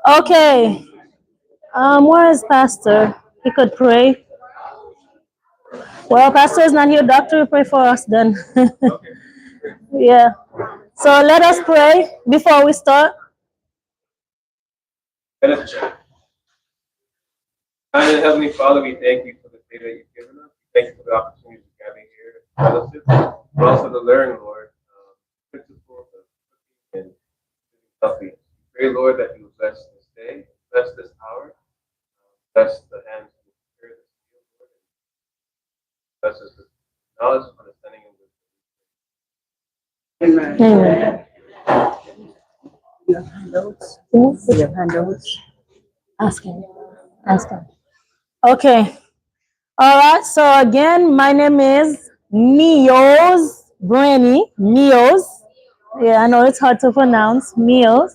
Okay. Where is Pastor? He could pray. Well, Pastor is not here. Doctor will pray for us then. Yeah. So let us pray before we start. Let us pray. Kind and Heavenly Father, we thank you for the day that you've given us. We thank you for the opportunity to gather here to fellowship, but also to learn, Lord, principles of cooking and living healthy. We pray, Lord, that you will bless this day, bless this hour, bless the hands who prepare this meal, Lord, and bless us with knowledge, understanding, and wisdom. Amen. You have handouts? You have handouts? Ask him. Ask him. Okay. All right. So again, my name is Mios Branny. Mios. Yeah, I know it's hard to pronounce. Mios.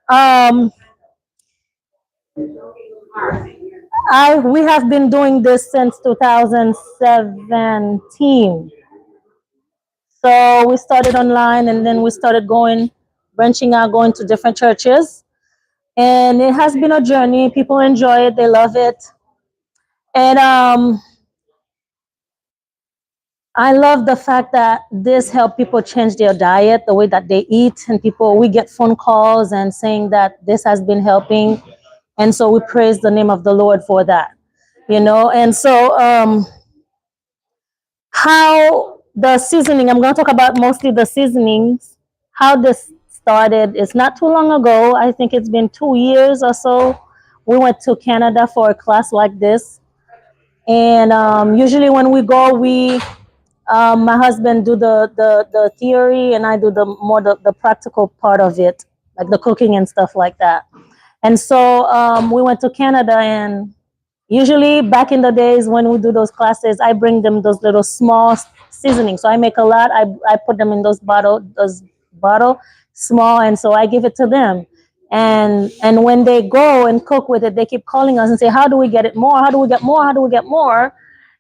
Um, we have been doing this since 2017. So we started online and then we started branching out, going to different churches. And it has been a journey. People enjoy it, they love it. And I love the fact that this help people change their diet, the way that they eat. And we get phone calls and saying that this has been helping. And so we praise the name of the Lord for that, And so how the seasoning, I'm going to talk about mostly the seasonings, how this started. It's not too long ago. I think it's been 2 years or so. We went to Canada for a class like this. And usually when we go, my husband do the theory and I do the practical part of it, like the cooking and stuff like that. And so we went to Canada, and usually back in the days when we do those classes, I bring them those little small seasonings. So I make a lot. I put them in those bottle small, and so I give it to them. And when they go and cook with it, they keep calling us and say, "How do we get it more? How do we get more? How do we get more?"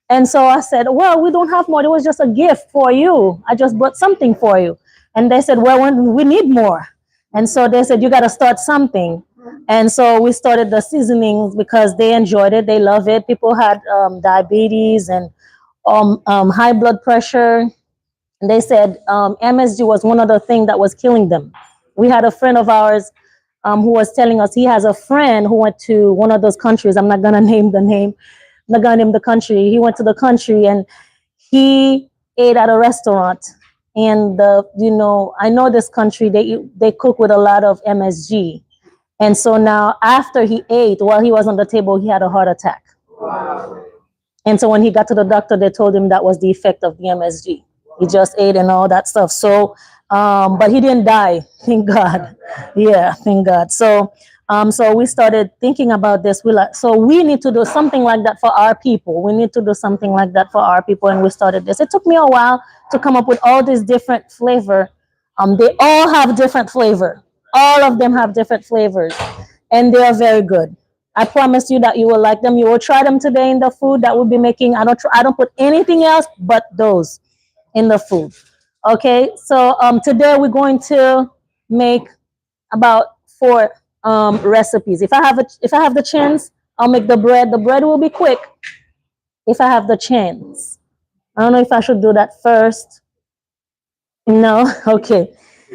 And so I said, "Well, we don't have more. It was just a gift for you. I just brought something for you." And they said, "Well, we need more." And so they said, "You got to start something." And so we started the seasonings because they enjoyed it. They love it. People had diabetes and high blood pressure. And they said MSG was one of the things that was killing them. We had a friend of ours who was telling us he has a friend who went to one of those countries. I'm not going to name the name. I'm not going to name the country. He went to the country and he ate at a restaurant. And I know this country, they cook with a lot of MSG. And so now after he ate, while he was on the table, he had a heart attack. Wow. And so when he got to the doctor, they told him that was the effect of the MSG. He just ate and all that stuff. So, but he didn't die. Thank God. Yeah, thank God. So, so we started thinking about this. So we need to do something like that for our people. We need to do something like that for our people. And we started this. It took me a while to come up with all these different flavor. They all have different flavor. All of them have different flavors, and they are very good. I promise you that you will like them. You will try them today in the food that we'll be making. I don't put anything else but those in the food. Okay, so today we're going to make about 4 recipes. If I have the chance, I'll make the bread. The bread will be quick if I have the chance. I don't know if I should do that first. No, okay.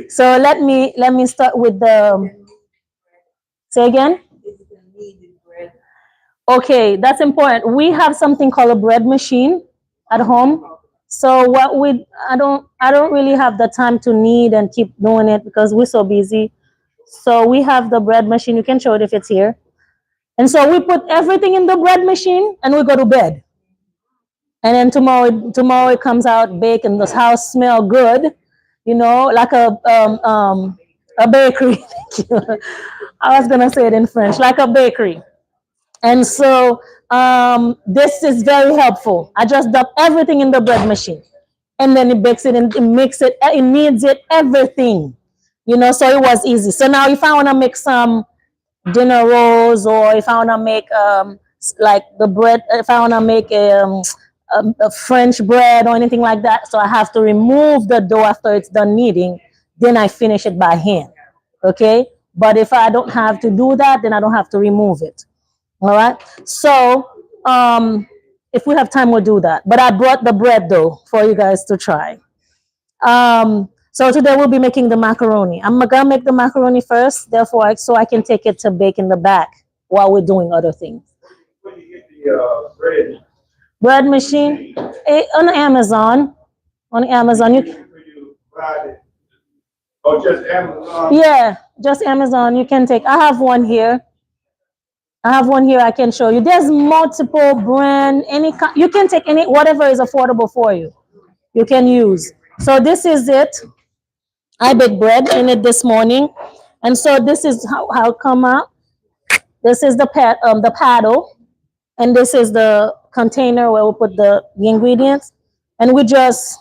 So let me start with the. Say again. Okay, that's important. We have something called a bread machine at home. So I don't really have the time to knead and keep doing it because we're so busy. So we have the bread machine. You can show it if it's here. And so we put everything in the bread machine and we go to bed. And then tomorrow it comes out baked and the house smell good, like a bakery. Thank you. I was gonna say it in French, like a bakery. And so this is very helpful. I just dump everything in the bread machine, and then it bakes it and it makes it. It needs it everything, So it was easy. So now, if I want to make some dinner rolls, or if I want to make like the bread, if I want to make a French bread or anything like that, so I have to remove the dough after it's done kneading. Then I finish it by hand. Okay. But if I don't have to do that, then I don't have to remove it. All right. So if we have time, we'll do that. But I brought the bread though for you guys to try. So today we'll be making the macaroni. I'm gonna make the macaroni first, therefore, so I can take it to bake in the back while we're doing other things. When you get the Bread machine on Amazon. On Amazon, you buy it, or just Amazon? yeah, just Amazon. You can take. I have one here. I have one here. I can show you. There's multiple brand. You can take any whatever is affordable for you. You can use. So this is it. I baked bread in it this morning, and so this is how it come out. This is the paddle, and this is the container where we put the ingredients, and we just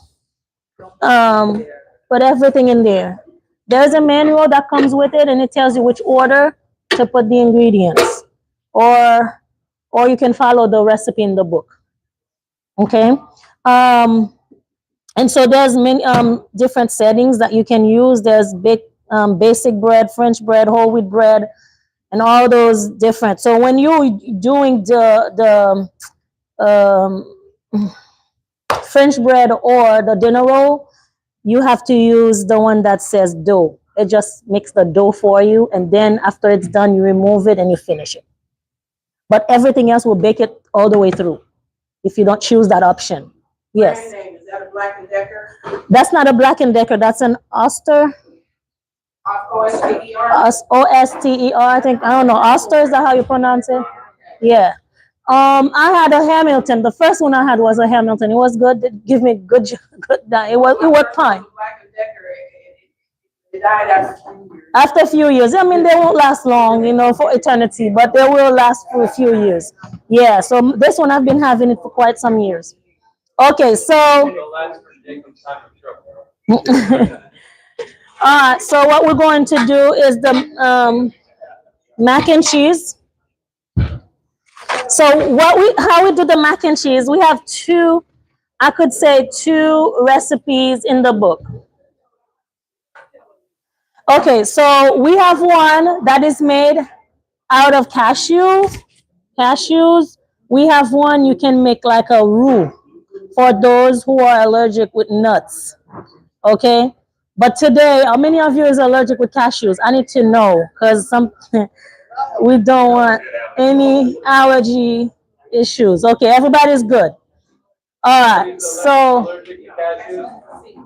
put everything in there. There's a manual that comes with it, and it tells you which order to put the ingredients, or you can follow the recipe in the book. Okay. And so there's many different settings that you can use. There's basic bread, French bread, whole wheat bread, and all those different. So when you're doing the French bread or the dinner roll, you have to use the one that says dough. It just makes the dough for you, and then after it's done, you remove it and you finish it. But everything else will bake it all the way through if you don't choose that option. Yes. Brand name, is that a Black and Decker? That's not a Black and Decker. That's an Oster. OSTER? Oster. I think, I don't know. Oster, is that how you pronounce it? Yeah. I had a Hamilton. The first one I had was a Hamilton. It was good. It gave me good. It worked fine. Black and Decker, it died after 2 years. After a few years, I mean, they won't last long, for eternity, but they will last for a few years. Yeah. So this one I've been having it for quite some years. Okay, so all right. So what we're going to do is the mac and cheese. So how we do the mac and cheese? We have two recipes in the book. Okay, so we have one that is made out of cashews. We have one you can make like a roux for those who are allergic with nuts. Okay, but today, how many of you is allergic with cashews? I need to know, because we don't want any allergy issues. Okay, everybody's good. All right, so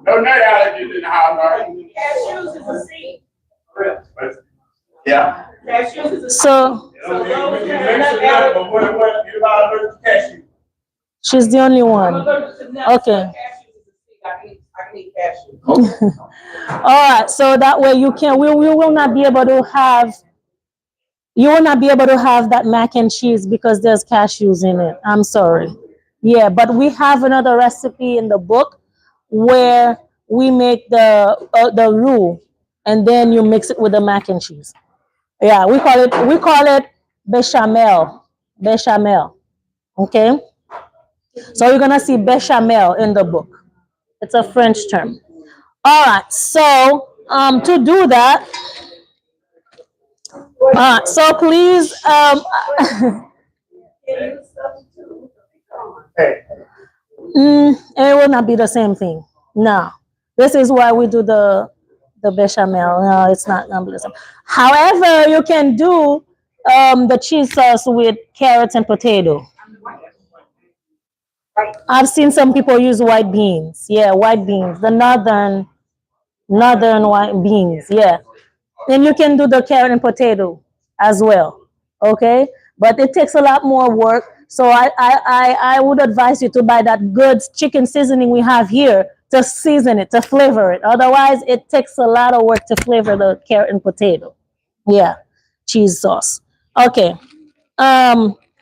No nut allergies in the house, all right? Cashews is a seed. Yeah. Cashews is a seed. so So those that are not allergic, You're not allergic to cashew. she's the only I'm one. allergic to nuts. Okay. But cashews is a seed. I can eat cashews. All right, so that way we will not be able to have that mac and cheese because there's cashews in it. I'm sorry. Yeah, but we have another recipe in the book where we make the roux and then you mix it with the mac and cheese. Yeah, we call it bechamel. Bechamel. Okay? So you're gonna see bechamel in the book. It's a French term. All right, so to do that, so please, Hey, it will not be the same thing. No, this is why we do the bechamel. No, it's not gonna be the same. However, you can do the cheese sauce with carrots and potato. I've seen some people use white beans. Yeah, white beans, the northern white beans. Yeah, and you can do the carrot and potato as well. Okay, but it takes a lot more work. So I would advise you to buy that good chicken seasoning we have here to season it, to flavor it. Otherwise, it takes a lot of work to flavor the carrot and potato. Yeah, cheese sauce. Okay.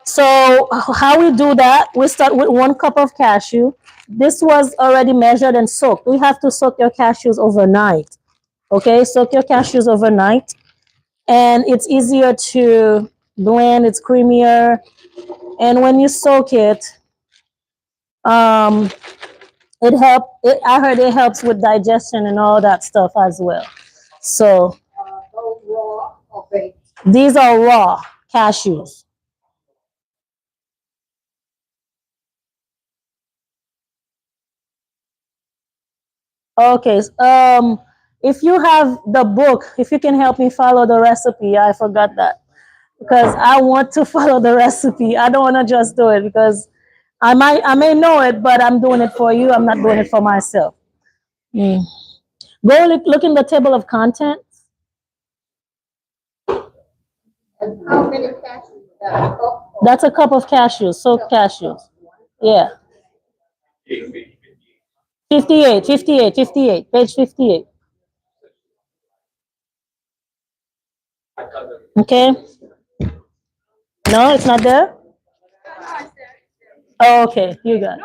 So how we do that? We start with 1 cup of cashew. This was already measured and soaked. We have to soak your cashews overnight. Okay, soak your cashews overnight, and it's easier to blend. It's creamier, and when you soak it, I heard it helps with digestion and all that stuff as well. So go raw. These are raw cashews. Okay. If you have the book, if you can help me follow the recipe, I forgot that because I want to follow the recipe. I don't want to just do it because I may know it, but I'm doing it for you. I'm not doing it for myself. Mm. Go look in the table of contents. How many cashews? That's a cup of cashews, soaked cashews. Yeah. 58, 58, 58, page 58. Okay. No, it's not there? Oh, okay, you got it.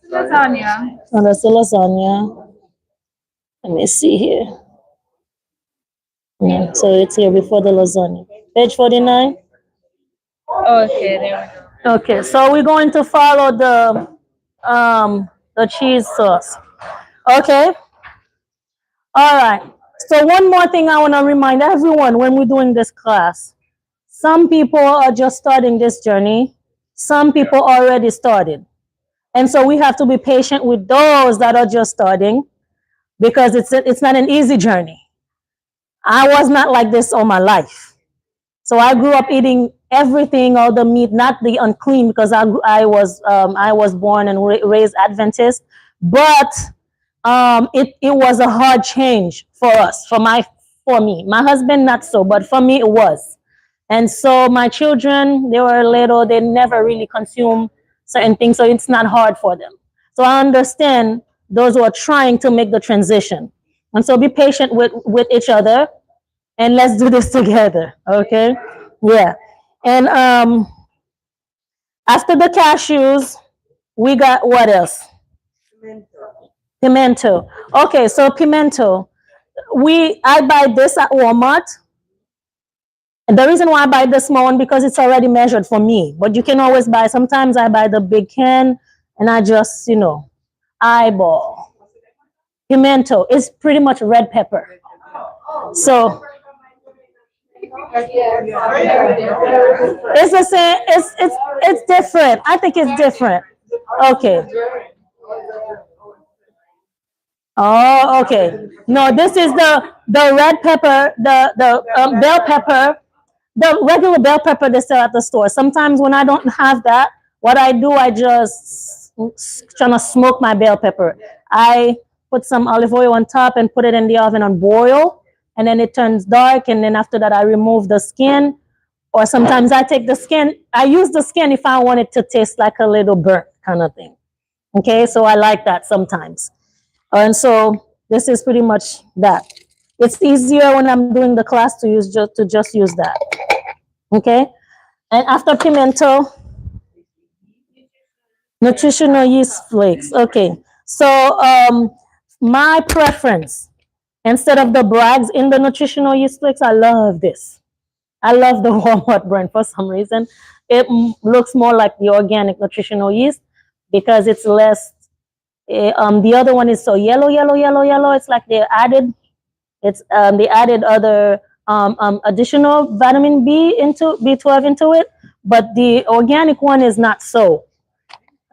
That's lasagna. Oh, that's the lasagna. Let me see here. Yeah, so it's here before the lasagna. Page 49. Okay, there we go. Okay, so we're going to follow the cheese sauce. Okay. All right. So one more thing I want to remind everyone when we're doing this class. Some people are just starting this journey. Some people already started. And so we have to be patient with those that are just starting because it's not an easy journey. I was not like this all my life. So I grew up eating everything, all the meat, not the unclean, because I was born and raised Adventist. But it was a hard change for us, for me. My husband not so, but for me it was. And so my children, they were little, they never really consume certain things, so it's not hard for them. So I understand those who are trying to make the transition. And so be patient with each other and let's do this together. Okay? Yeah. And after the cashews, we got what else? Pimento. Okay, so pimento. I buy this at Walmart. And the reason why I buy the small one because it's already measured for me. But you can always buy. Sometimes I buy the big can and I just, eyeball. Pimento is pretty much red pepper. So it's the same. It's different. I think it's different. Okay. Oh, okay. No, this is the red pepper, the bell pepper, the regular bell pepper they sell at the store. Sometimes when I don't have that, what I do, I just trying to smoke my bell pepper. I put some olive oil on top and put it in the oven on boil, and then it turns dark. And then after that, I remove the skin. Or sometimes I take the skin. I use the skin if I want it to taste like a little burnt kind of thing. Okay, so I like that sometimes. And so this is pretty much that. It's easier when I'm doing the class to just use that. Okay, and after pimento, nutritional yeast flakes. Okay, so my preference instead of the Bragg's in the nutritional yeast flakes, I love this. I love the Walmart brand for some reason. It looks more like the organic nutritional yeast because it's less. The other one is so yellow, yellow, yellow, yellow. It's like they added other additional vitamin B12 into it, but the organic one is not so.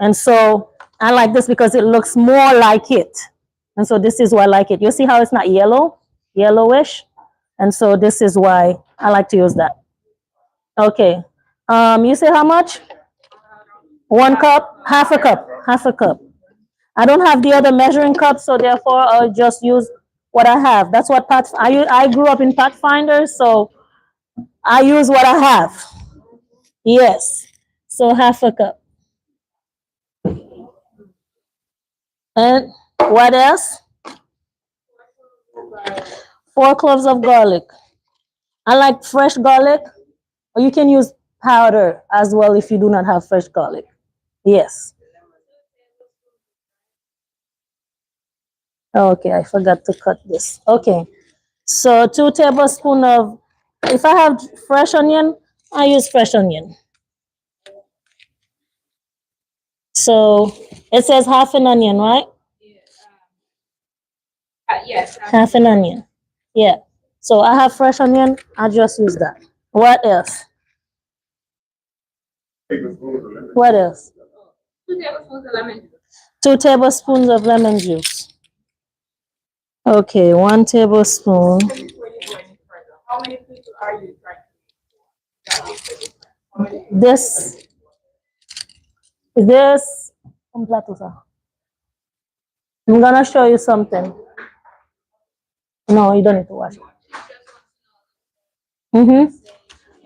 And so I like this because it looks more like it. And so this is why I like it. You see how it's not yellowish? And so this is why I like to use that. Okay. You say how much? 1 cup, half a cup, half a cup. I don't have the other measuring cup, so therefore I'll just use what I have. That's what I grew up in Pathfinder, so I use what I have. Yes. So half a cup. And what else? 4 cloves of garlic. I like fresh garlic, or you can use powder as well if you do not have fresh garlic. Yes. Okay, I forgot to cut this. Okay. So 2 tablespoons of, if I have fresh onion, I use fresh onion. So it says half an onion, right? Yes. Half an onion. Yeah. So I have fresh onion, I just use that. What else? What else? 2 tablespoons of lemon juice. 2 tablespoons of lemon juice. Okay, 1 tablespoon. Before you go any further, how many people are you trying to make? This, I'm gonna show you something. No, you don't need to wash it.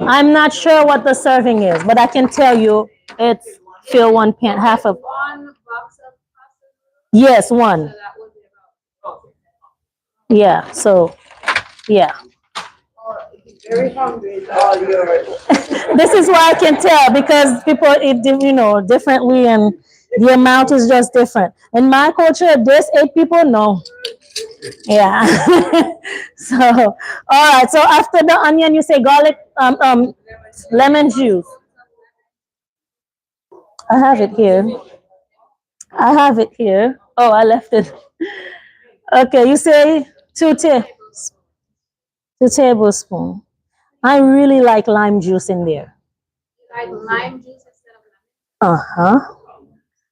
I'm not sure what the serving is, but I can tell you it's fill 1 pan, half of. 1 box of pasta. Yes, 1. So that would be about. Yeah, so, yeah. Very hungry is all yours. This is why I can tell because people eat, differently and the amount is just different. In my culture, this 8 people, no. Yeah. So, all right. So after the onion, you say garlic, lemon juice. I have it here. I have it here. Oh, I left it. Okay, you say 2 tablespoons. I really like lime juice in there. Like lime juice instead of lemon. Uh-huh.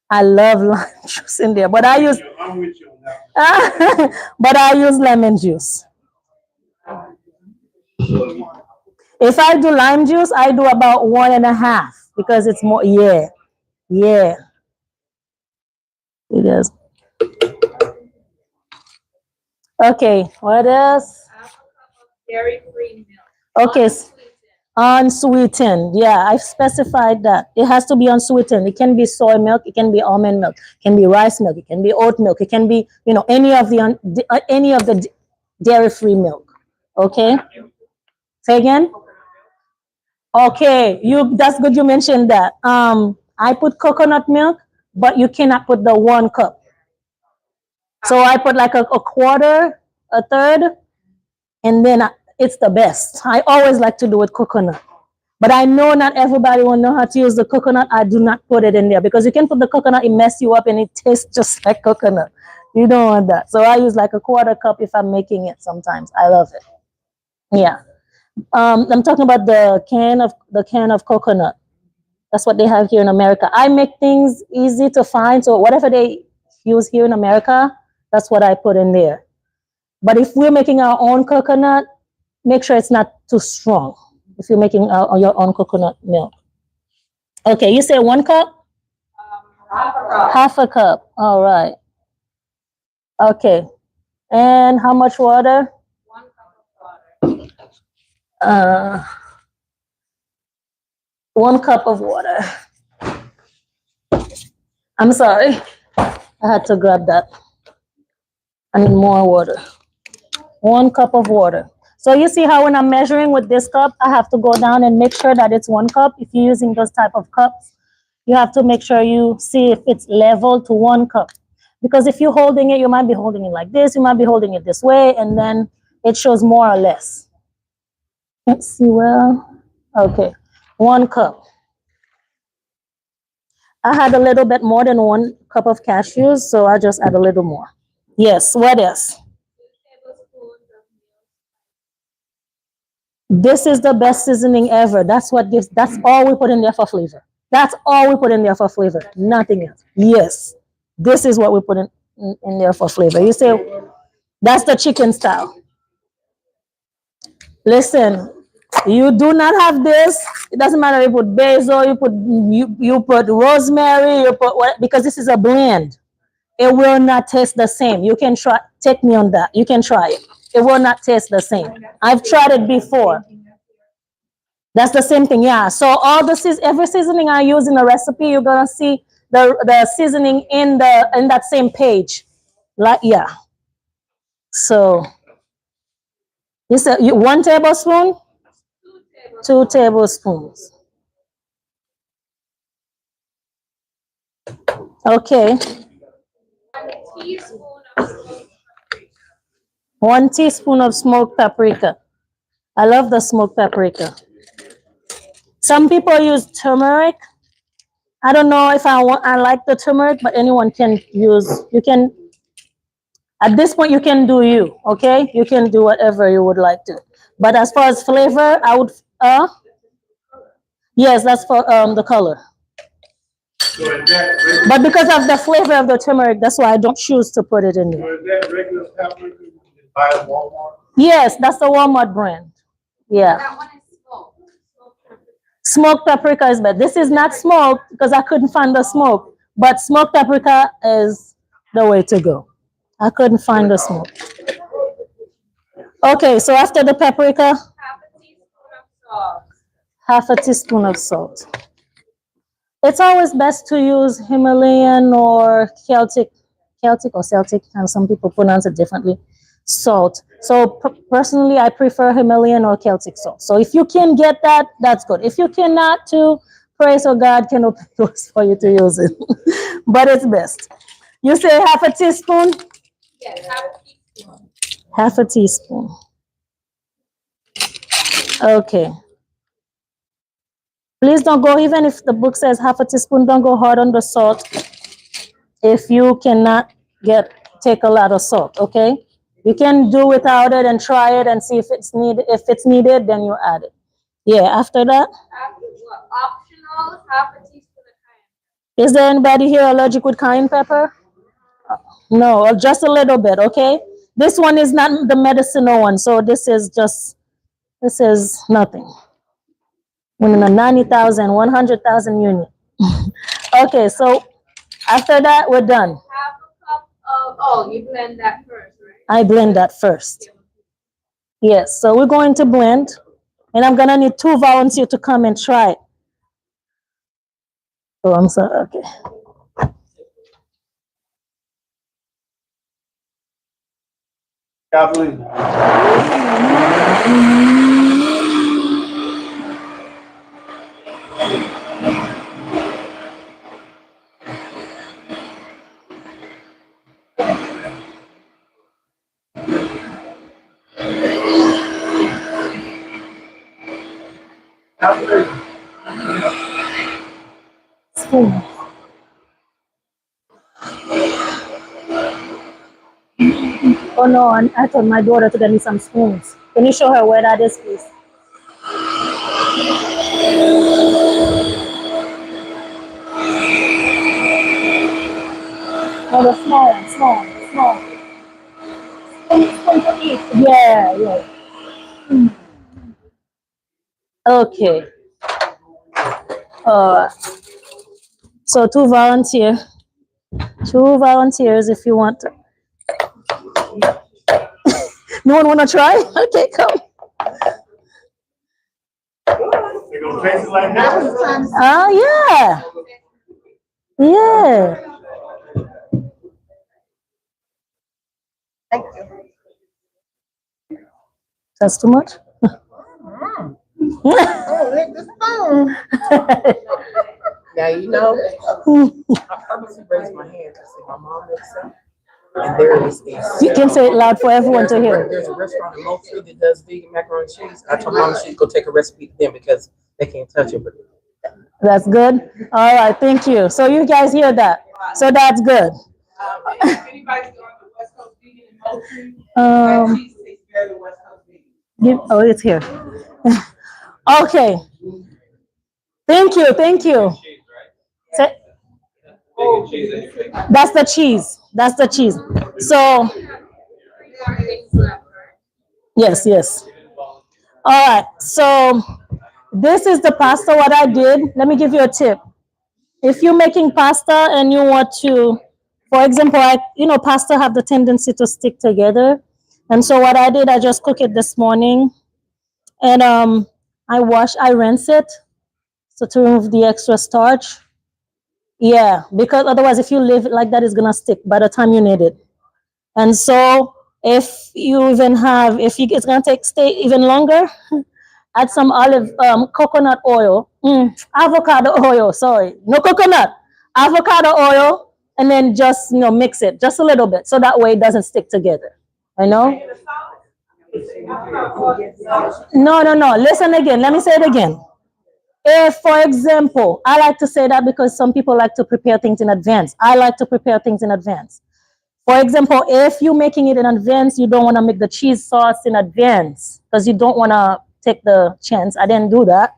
I love lime juice in there, but I use I'm with you on that. but I use lemon juice. If I do lime juice, I do about 1.5 because it's more. Yeah, it is. Okay, what else? Half a cup of dairy-free milk. Okay, unsweetened. Yeah, I've specified that it has to be unsweetened. It can be soy milk, it can be almond milk, it can be rice milk, it can be oat milk, it can be any of the dairy-free milk. Okay. Say again. Okay, that's good you mentioned that. I put coconut milk, but you cannot put the 1 cup. So I put like a quarter, a third, and then it's the best. I always like to do with coconut. But I know not everybody will know how to use the coconut. I do not put it in there because you can put the coconut, it mess you up and it tastes just like coconut. You don't want that. So I use like a quarter cup if I'm making it sometimes. I love it. Yeah. I'm talking about the can of coconut. That's what they have here in America. I make things easy to find. So whatever they use here in America, that's what I put in there. But if we're making our own coconut, make sure it's not too strong. If you're making your own coconut milk. Okay, you say 1 cup? Half a cup. Half a cup. All right. Okay. And how much water? 1 cup of water. 1 cup of water. I'm sorry. I had to grab that. I need more water. 1 cup of water. So you see how when I'm measuring with this cup, I have to go down and make sure that it's 1 cup. If you're using those type of cups, you have to make sure you see if it's level to 1 cup. Because if you're holding it, you might be holding it like this, you might be holding it this way, and then it shows more or less. Let's see, well, okay, 1 cup. I had a little bit more than 1 cup of cashews, so I just add a little more. Yes, what else? 2 tablespoons of milk. This is the best seasoning ever. That's all we put in there for flavor. That's all we put in there for flavor. Nothing else. Yes. This is what we put in there for flavor. You say, that's the chicken style. Listen, you do not have this. It doesn't matter if you put basil, you put rosemary, you put what, because this is a blend. It will not taste the same. You can try, take me on that. You can try it. It will not taste the same. I've tried it before. That's the same thing, yeah. So every seasoning I use in the recipe, you're gonna see the seasoning in that same page. Like, yeah. So you said 1 tablespoon? 2 tablespoons. Okay. 1 teaspoon of smoked paprika. 1 teaspoon of smoked paprika. I love the smoked paprika. Some people use turmeric. I don't know if I like the turmeric, but anyone can use. You can. At this point, you can do you. Okay, you can do whatever you would like to. But as far as flavor, I would Yes, that's for the color. So is that regular, But because of the flavor of the turmeric, that's why I don't choose to put it in so there. is that regular paprika you can buy at Walmart? Yes, that's the Walmart brand. Yeah. That one is smoked. Smoked paprika is better. This is not smoked because I couldn't find the smoke, but smoked paprika is the way to go. I couldn't find the smoke. Okay, so after the paprika, Half a teaspoon of salt. half a teaspoon of salt. It's always best to use Himalayan or Celtic or Celtic, and some people pronounce it differently, salt. So personally, I prefer Himalayan or Celtic salt. So if you can get that, that's good. If you cannot, to praise or God can open doors for you to use it, but it's best. You say half a teaspoon, Yes, half a teaspoon. half a teaspoon. Okay. Please don't go, even if the book says half a teaspoon, don't go hard on the salt if you cannot take a lot of salt, okay? You can do without it and try it and see if it's needed. If it's needed, then you add it. Yeah, after that, Optional, half a teaspoon of cayenne. is there anybody here allergic with cayenne pepper? No, or just a little bit, okay? This one is not the medicinal one, so this is nothing. When a 90,000, 100,000 unit. Okay, so after that, we're done. Half a cup of, oh, you blend that first, right? I blend that first. Yes, so we're going to blend, and I'm gonna need 2 volunteers to come and try it. Oh, I'm sorry, okay. Kathleen. Kathleen. Spoon. Oh no, I told my daughter to get me some spoons. Can you show her where that is, please? Oh, the small one, small. Spoon to eat. Yeah. Okay. So 2 volunteers. 2 volunteers if you want to. No one wanna try? Okay, come. They gonna taste it like that? Oh yeah. Yeah. That's too much? Now, you know, I purposely raised my hand to see my mom makes it. And there is You can say it loud for everyone to hear. there's a restaurant in Moultrie that does vegan macaroni and cheese. I told mom she'd go take a recipe to them because they can't touch it. But That's good. All right, thank you. So you guys hear that? So that's good. If anybody's going to West Coast vegan in Moultrie, Um, cheese tastes better than West Coast vegan. Oh, it's here. Okay. Thank you. Say- That's the cheese. So yes. All right. So this is the pasta. What I did. Let me give you a tip. If you're making pasta and you want to, for example, pasta have the tendency to stick together, and so what I did, I just cook it this morning, and I rinse it, so to remove the extra starch. Yeah, because otherwise, if you leave it like that, it's gonna stick by the time you need it. And so, if you even have, it's gonna stay even longer. Add some coconut oil, avocado oil. Sorry, no coconut, avocado oil, and then just mix it just a little bit, so that way it doesn't stick together. No. Listen again. Let me say it again. If, for example, I like to say that because some people like to prepare things in advance. I like to prepare things in advance. For example, if you're making it in advance, you don't want to make the cheese sauce in advance because you don't want to take the chance. I didn't do that.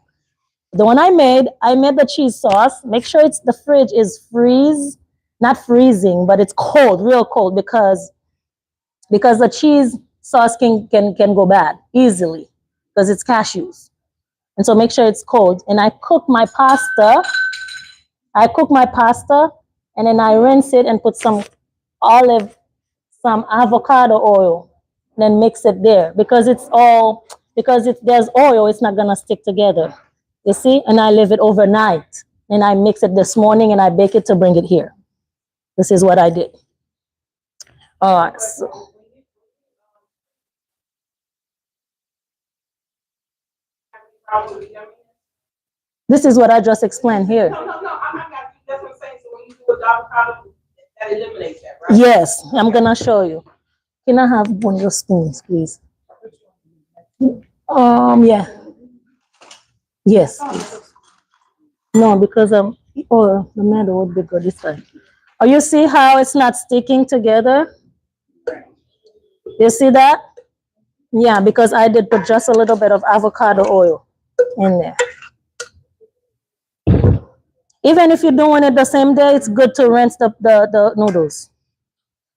The one I made the cheese sauce. Make sure the fridge is not freezing, but it's cold, real cold, because the cheese sauce can go bad easily because it's cashews. And so make sure it's cold. And I cook my pasta. And then I rinse it and put some avocado oil, and then mix it there because there's oil, it's not gonna stick together. You see? And I leave it overnight. And I mix it this morning and I bake it to bring it here. This is what I did. All right. So, this is what I just explained here. No, I'm not, that's what I'm saying, so when you do a avocado, that eliminates that, right? Yes, I'm gonna show you. Can I have one of your spoons, please? Yeah. Yes. Please. No, because the metal would be good this time. Oh, you see how it's not sticking together? You see that? Yeah, because I did put just a little bit of avocado oil in there. Even if you're doing it the same day, it's good to rinse the noodles.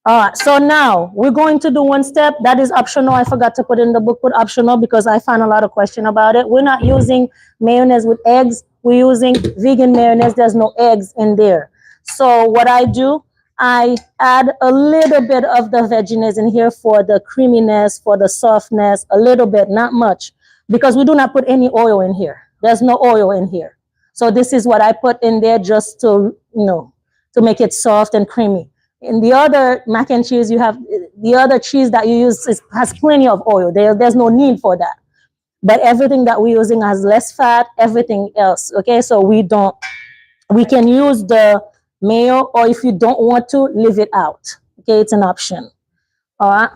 All right, so now we're going to do one step that is optional. I forgot to put in the book, put optional because I found a lot of question about it. We're not using mayonnaise with eggs. We're using vegan mayonnaise. There's no eggs in there. So what I do, I add a little bit of the veggies in here for the creaminess, for the softness, a little bit, not much, because we do not put any oil in here. There's no oil in here. So this is what I put in there just to, to make it soft and creamy. In the other mac and cheese, you have the other cheese that you use has plenty of oil. There's no need for that. But everything that we're using has less fat, everything else. Okay, so we can use the mayo, or if you don't want to, leave it out. Okay, it's an option. All right.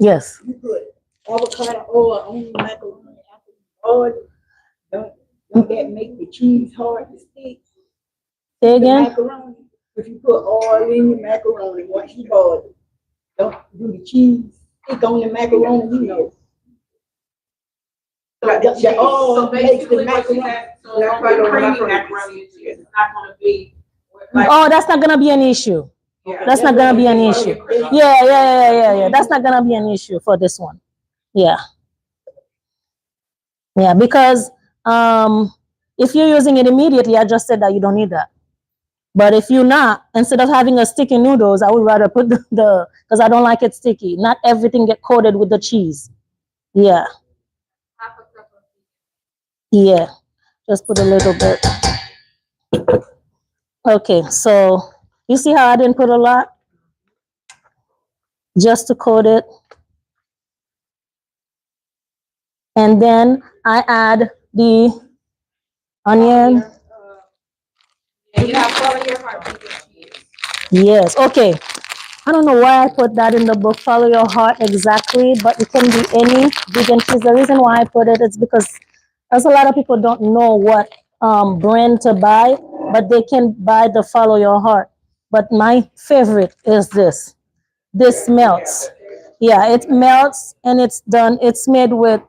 Yes. You put avocado oil on the macaroni after you boil it. Don't that make the cheese hard to stick? Say The again. macaroni, if you put oil in your macaroni once you boil it, don't do the cheese stick on the macaroni, The oil So makes the basically what you macaroni. got, so it's gonna be creamy macaroni and cheese, it's not gonna be like. Oh, that's not gonna be an issue. Yeah. That's not gonna be an issue. Yeah. That's not gonna be an issue for this one. Yeah. Yeah, because if you're using it immediately, I just said that you don't need that. But if you're not, instead of having a sticky noodles, I would rather put because I don't like it sticky. Not everything get coated with the cheese. Yeah. Yeah. Just put a little bit. Okay, so you see how I didn't put a lot? Just to coat it. And then I add the onion. And you have follow your heart vegan cheese. Yes, okay. I don't know why I put that in the book, follow your heart exactly, but it can be any vegan cheese. The reason why I put it is because as a lot of people don't know what brand to buy, but they can buy the follow your heart. But my favorite is this. This melts. Yeah, it melts and it's made with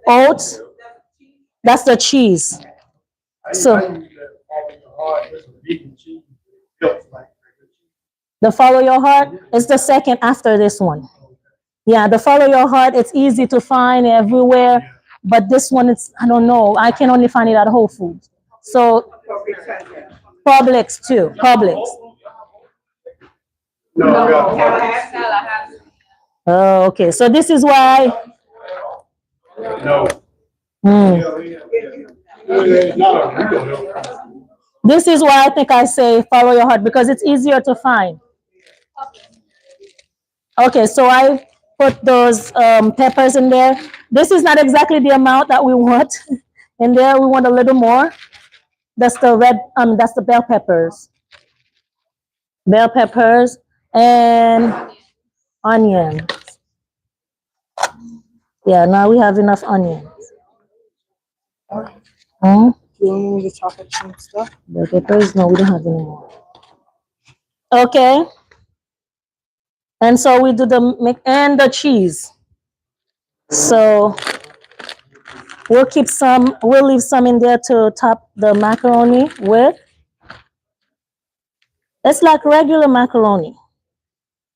oats. That's the cheese. So the follow your heart is the second after this one. Yeah, the follow your heart, it's easy to find everywhere, but this one, I don't know, I can only find it at Whole Foods. So Publix too, Publix. Oh, okay, so this is why. No. This is why I think I say follow your heart, because it's easier to find. Okay, so I put those peppers in there. This is not exactly the amount that we want in there. We want a little more. That's the that's the bell peppers. Bell peppers and onion. Yeah, now we have enough onions. You want me to chocolate chip stuff? Bell peppers? No, we don't have any more. Okay. And so we do the cheese. So we'll leave some in there to top the macaroni with. It's like regular macaroni.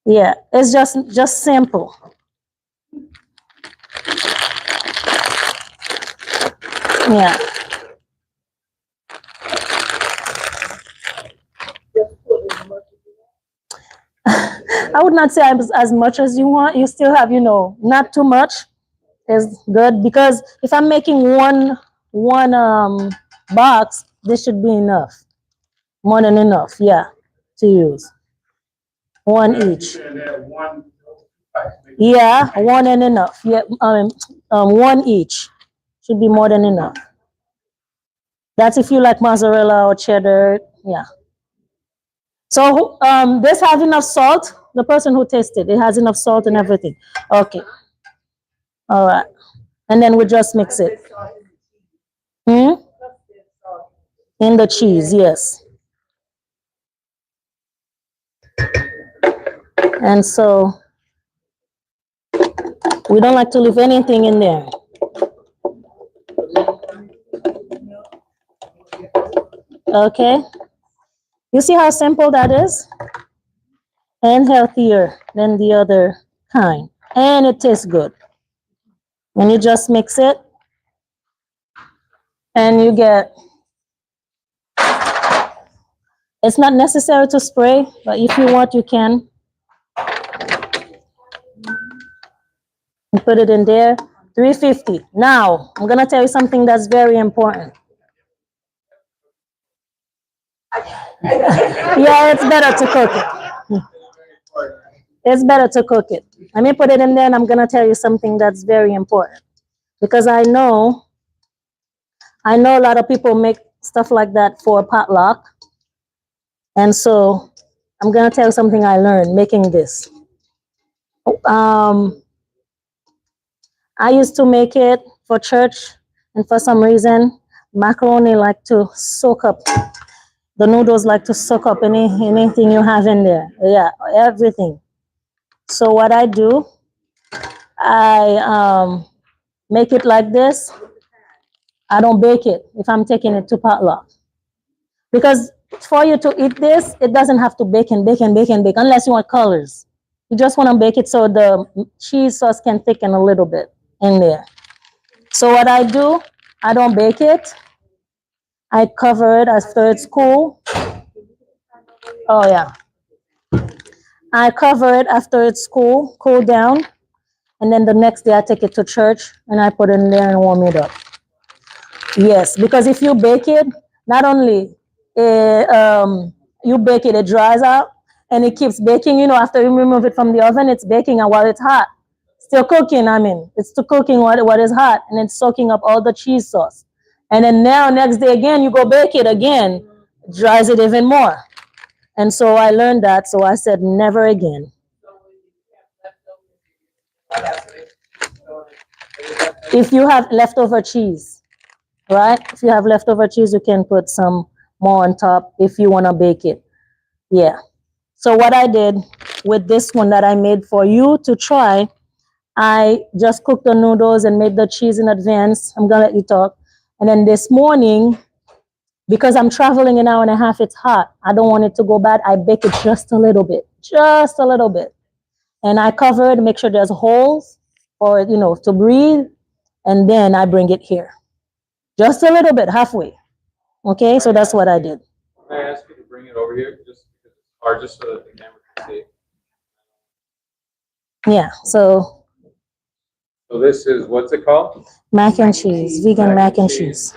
Yeah, it's just simple. Yeah. I would not say as much as you want. You still have, not too much is good, because if I'm making one box, this should be enough. More than enough, yeah, to use. One each. And then one. Yeah, one and enough. Yeah, one each should be more than enough. That's if you like mozzarella or cheddar. Yeah. So this has enough salt. The person who tasted it has enough salt and everything. Okay. All right. And then we just mix it. Hmm? In the cheese, yes. And so we don't like to leave anything in there. Okay. You see how simple that is? And healthier than the other kind. And it tastes good. When you just mix it, and you get, it's not necessary to spray, but if you want, you can. You put it in there, 350. Now, I'm going to tell you something that's very important. Yeah, it's better to cook it. It's better to cook it. Let me put it in there, and I'm going to tell you something that's very important. Because I know a lot of people make stuff like that for potluck. And so I'm going to tell you something I learned making this. I used to make it for church, and for some reason, macaroni like to soak up. The noodles like to soak up anything you have in there. Yeah, everything. So what I do, I make it like this. I don't bake it if I'm taking it to potluck. Because for you to eat this, it doesn't have to bake unless you want colors. You just want to bake it so the cheese sauce can thicken a little bit in there. So what I do, I don't bake it. I cover it after it's cool. Oh yeah. I cover it after it's cool down. And then the next day I take it to church and I put it in there and warm it up. Yes, because if you bake it, not only you bake it, it dries out and it keeps baking. After you remove it from the oven, it's baking, and while it's hot, still cooking. It's still cooking what is hot, and it's soaking up all the cheese sauce. And then now, next day again, you go bake it again, dries it even more. And so I learned that. So I said, never again. If you have leftover cheese, right? If you have leftover cheese, you can put some more on top if you want to bake it. Yeah. So what I did with this one that I made for you to try, I just cooked the noodles and made the cheese in advance. I'm going to let you talk. And then this morning, because I'm traveling an hour and a half, it's hot. I don't want it to go bad. I bake it just a little bit. And I cover it, make sure there's holes for, to breathe. And then I bring it here. Just a little bit, halfway. Okay, so that's what I did. May I ask you to bring it over here, just so that the camera can see? Yeah, so So this is, what's it called? mac and cheese, vegan mac and cheese.